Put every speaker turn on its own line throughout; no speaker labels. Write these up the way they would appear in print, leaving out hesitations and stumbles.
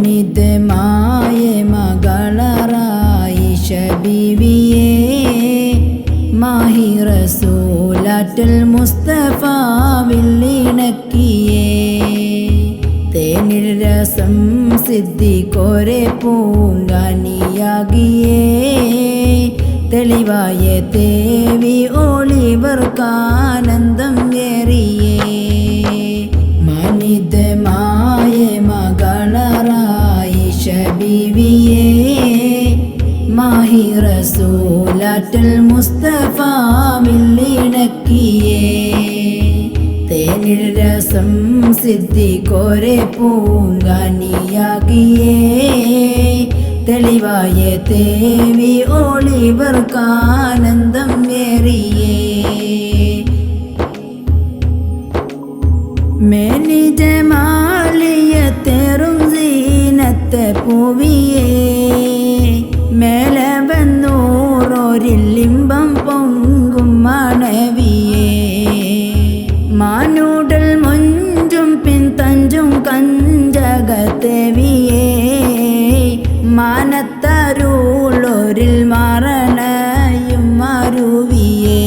മാനിതമായ മകളറായിഷ ബീവിയെ മാഹി റസൂലാറ്റൽ മുസ്തഫ വില്ലിണക്കിയേ തേനിൽ രസം സിദ്ധിക്കോരെ പൂങ്കാനിയാകിയേ തെളിവായ തേവി ഒളിവർക്കാനന്ദം ഏറിയേ മാനിതമായ മകളറായിഷ ബീവിയെ മാഹി റസൂലാറ്റൽ മുസ്തഫ വില്ലിണക്കിയേ തേനിൽ രസം സിദ്ധിക്കോരെ പൂങ്കാനിയാകിയേ തെളിവായ തേവി ഒളിവർക്കാനന്ദം ഏറിയേ മേനി ജമാലിയത്തേറും സീനത്തെ പൂവിയേ മേലെ വന്നൂറോരില്ലിമ്പം പൊങ്കും മണവിയേ മാനൂടൽ മുഞ്ചും പിൻതഞ്ചും കഞ്ചകത്തേവിയേ മാനത്തരുളോരിൽ മരണയും മരുവിയേ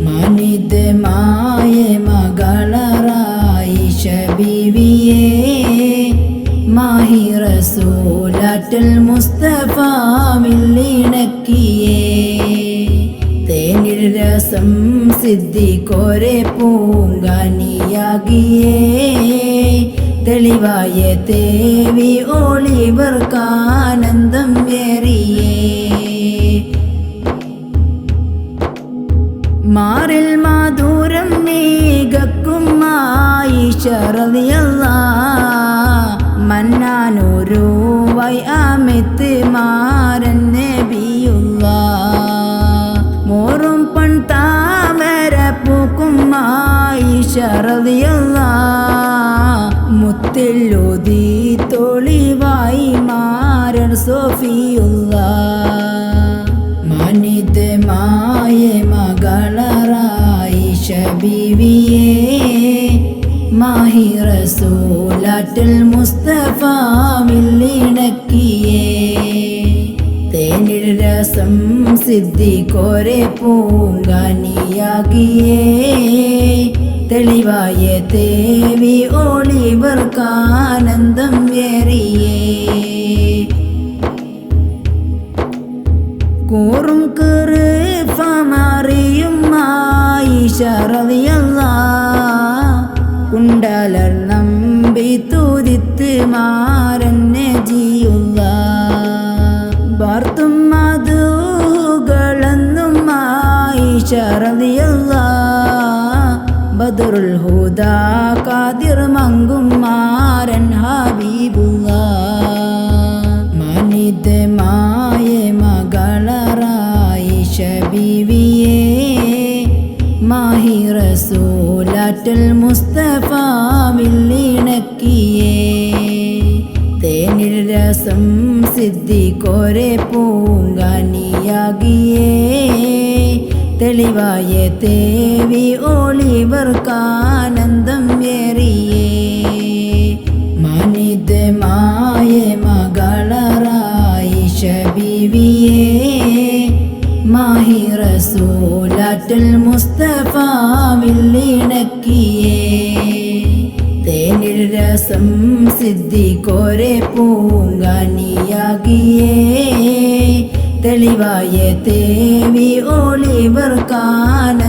മാനിതമായ മകളറായിഷ ബീവിയെ മാഹി റസൂലാറ്റൽ മുസ്തഫ വില്ലിണക്കിയേ തേനിൽ രസം സിദ്ധിക്കോരെ പൂങ്കാനിയാകിയേ തെളിവായ തേവി ഒളിവർക്കാനന്ദം ഏറിയേ മാറിൽ മാധുരം നീകക്കും ആയിഷ റളിയല്ലാഹ് മന്നാനൊരു വൈ അമിത്ത് മാരൻ നബിയുള്ളാഹ് മോറും പൺ താമര പൂക്കും ആയിഷ റളിയല്ലാഹ് മുത്തിലുതി തൊളിവായി മാരൻ സോഫിയുള്ളാഹ് മാനിതമായ മകളറായിഷ ബീവിയെ മാഹി റസൂലാറ്റൽ മുസ്തഫ വില്ലിണക്കിയേ തേനിൽ രസം സിദ്ധിക്കോരെ പൂങ്കാനിയാകിയേ തെളിവായ തേവി ഒളിവർക്കാനന്ദം ഏറിയേ കൂറും കൃഫമറിയും ആയിഷ റളിയല്ലാഹ് കുണ്ടലർ നമ്പി തുതിത്ത് മാരൻ നജിയുള്ളാഹ് വാർത്തും മധുകളെന്നും ആയിഷ റളിയല്ലാഹ് ബദറുൽ ഹുദാ ഖാദിർ മങ്കും മാരൻ ഹബീബുള്ളാഹ് മാനിതമായ മകളറായിഷ ബീവിയെ മാഹി റസൂലാറ്റൽ മുസ്തഫ വില്ലിണക്കിയേ തേനിൽ രസം സിദ്ധിക്കോരെ പൂങ്കാനിയാകിയേ തെളിവായ തേവി ഒളിവർക്കാനന്ദം ഏറിയേ മാനിതമായ മകളറായിഷ ബീവിയെ മാഹി റസൂലാറ്റൽ മുസ്തഫ വില്ലിണക്കിയേ തേനിൽ രസം സിദ്ധിക്കോരെ പൂങ്കാനിയാകിയേ തെളിവായ തേവി ഒളിവർക്കാനന്ദം